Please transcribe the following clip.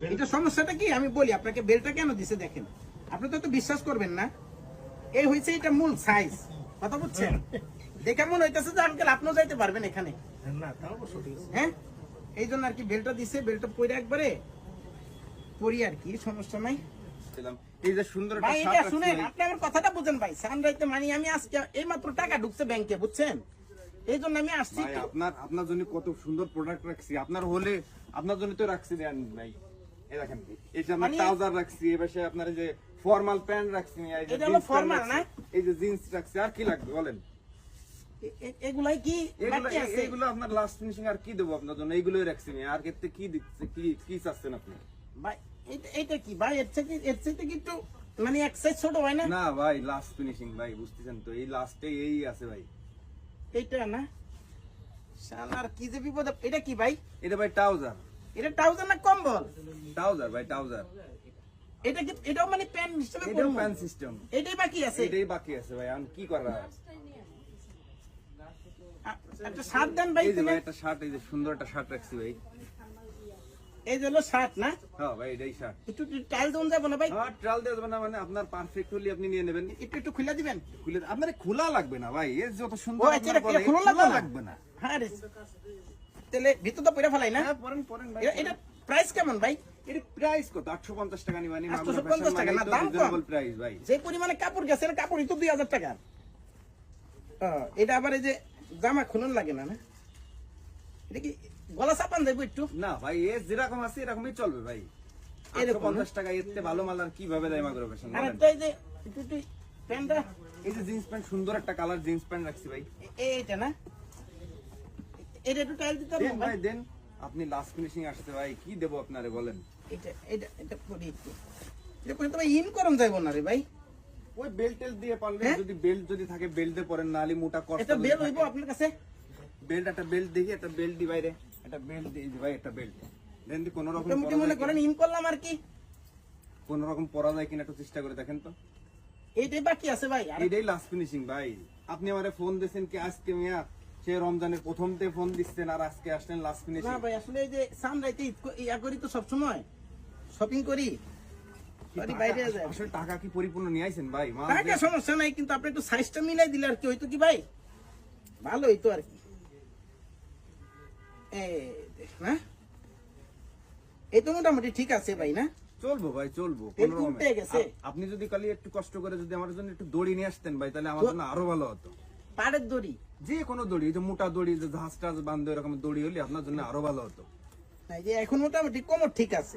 এটা সমস্যাটা কি আমি বলি আপনাকে, বেলটা কেন দিছে দেখেন, আপনি তো বিশ্বাস করবেন না। এই হয়েছে এটা মূল সাইজ, কথা বুঝছেন? দেখে মনে হইতেছে যে আঙ্কেল আপনিও যাইতে পারবেন এখানে, হ্যাঁ এই জন্য আর কি বেলটা দিছে। বেলটা পরে একবারে পরি আর কি, সমস্যা নাই। এই যে সুন্দর একটা ভাই শার্ট এটা আছে শুনেন, ভাই। আপনি আমার কথাটা বুঝেন ভাই। সানরাইতে মানে আমি আজকে এইমাত্র টাকা ঢুকছে ব্যাংকে, বুঝছেন? এই জন্য আমি আসছি। ভাই আপনার জন্য কত সুন্দর প্রোডাক্ট রাখছি, আপনার হলে আপনার জন্য তো রাখছি দেন ভাই। এই দেখেন এই যে আমরা ট্রাউজার রাখছি, এই পাশে আপনার এই যে ফর্মাল প্যান্ট রাখছি, এই যে এটা হলো ফর্মাল না, এই যে জিন্স রাখছি, আর কি লাগবে বলেন? এগুলাই কি বাকি আছে? এইগুলো আপনার লাস্ট ফিনিশিং, আর কি দেবো আপনার জন্য? এইগুলোই রাখছি, আর ক্ষেত্রে কি দিচ্ছে, কি চাচ্ছেন আপনি? ভাই এটা কি ভাই, এর থেকে কি একটু মানে এক সাইজ ছোট হয় না? না ভাই লাস্ট ফিনিশিং ভাই, বুঝতেছেন তো, এই লাস্টে এই আছে ভাই। এইটা না শালার কি যে বিপদ। এটা কি ভাই? এটা ভাই ট্রাউজার। এটা ট্রাউজার না কম্বল? ট্রাউজার ভাই ট্রাউজার। এটা কি, এটাও মানে প্যান্ট হিসেবে এটাও পরবো? Pant system. এটাই বাকি আছে? এটাই বাকি আছে ভাই, আমি কি করা? একটা শার্ট দেন ভাই। এই যে ভাই একটা শার্ট, এই যে সুন্দর একটা শার্ট রাখছি ভাই। এই যে হলো শার্ট না? হ্যাঁ ভাই এটাই শার্ট। একটু টাইল দেন যাবো না ভাই? হ্যাঁ ট্রাল দিয়ে দেবেন না, মানে আপনার পারফেক্ট হলে আপনি নিয়ে নেবেন। একটু খুলে দিবেন। খুলে আপনার খোলা লাগবে না ভাই, এর যত সুন্দর ও আচ্ছা, আপনার এটা বলে, খোলা খোলা লাগবে লাগবে না। হ্যাঁ রে, তাহলে ভিতর তো পয়রা ফেলাই না? হ্যাঁ পরেন ভাই। এটা প্রাইস কেমন ভাই? এর প্রাইস কত? 850 টাকা নিবানি, 850 টাকা না, দাম কম। রিজনেবল প্রাইস ভাই। যে পরিমাণে কাপড় গেছে, কাপড়ই তো 2000 টাকা। এটা আবার এই যে জামা খুলন লাগে না, না এটা কি গলা চাপান যাইবো একটু? না ভাই এ যেরকম আছে এরকমই চলবে ভাই। এরকম 850 টাকা এর থেকে ভালো মাল আর কিভাবে দেয় মাগরো ফ্যাশন আর বলেন? একটা এই যে একটু প্যান্টটা, এই যে জিন্স প্যান্ট, সুন্দর একটা কালার জিন্স প্যান্ট রাখছি ভাই। এইটা না, এটা একটু টাইল দিতে দেন হবে ভাই ভাই। দেন, আপনি লাস্ট ফিনিশিং আসছে ভাই, কি দেবো আপনারে বলেন? এটা করি একটু। এটা করে তো ভাই ইন করম যাইবো না রে ভাই। ওই বেল্ট টেল দিয়ে পারলে, হ্যাঁ? যদি বেল্ট যদি থাকে বেল্ট দিয়ে পরেন, নালি মোটা কষ্ট। এটা বেল হইবো আপনার কাছে? বেল্ট, একটা বেল্ট দেখি, একটা বেল্ট দি বাইরে, একটা বেল্ট দিই ভাই, একটা বেল্ট দেন দি, কোন রকম মোটামুটি মনে করেন ইন করলাম আর কি। কোন রকম পরা যায় কিনা একটু চেষ্টা করে দেখেন তো। এইটাই বাকি আছে ভাই। আর এটাই লাস্ট ফিনিশিং ভাই। আপনি আমারে ফোন দিয়েছেন কি আজকে মিয়া, সে রমজানের প্রথমতে ফোন দিচ্ছেন, আর আজকে আসলেন লাস্ট ফিনিশিং। না ভাই আসলে এই যে সামরাইতে ইয়া করি তো সবসময় শপিং করি, বাড়ি বাইরে যায়। আসলে টাকা কি পরিপূর্ণ নিয়ে আইছেন ভাই? মাল টাকা সমস্যা নাই, কিন্তু আপনি একটু সাইজটা মিলাই দিলে আর কি হইতো কি ভাই, ভালো হইতো আর কি। না এই তো মোটামুটি ঠিক আছে ভাই না? চলবো ভাই চলবো, তেল কোনো রকমে। উঠে গেছে। আপনি যদি কালি একটু কষ্ট করে যদি আমার জন্য একটু দড়ি নিয়ে আসতেন ভাই, তাহলে আমার জন্য আরো ভালো হতো। পাড়ের দড়ি? যে কোনো দড়ি, এই যে মোটা দড়ি, যে ঝাঁস টাস বান্ধব এরকম দড়ি হলে আপনার জন্য আরো ভালো হতো। না, এই যে এখন মোটামুটি কোমর ঠিক আছে।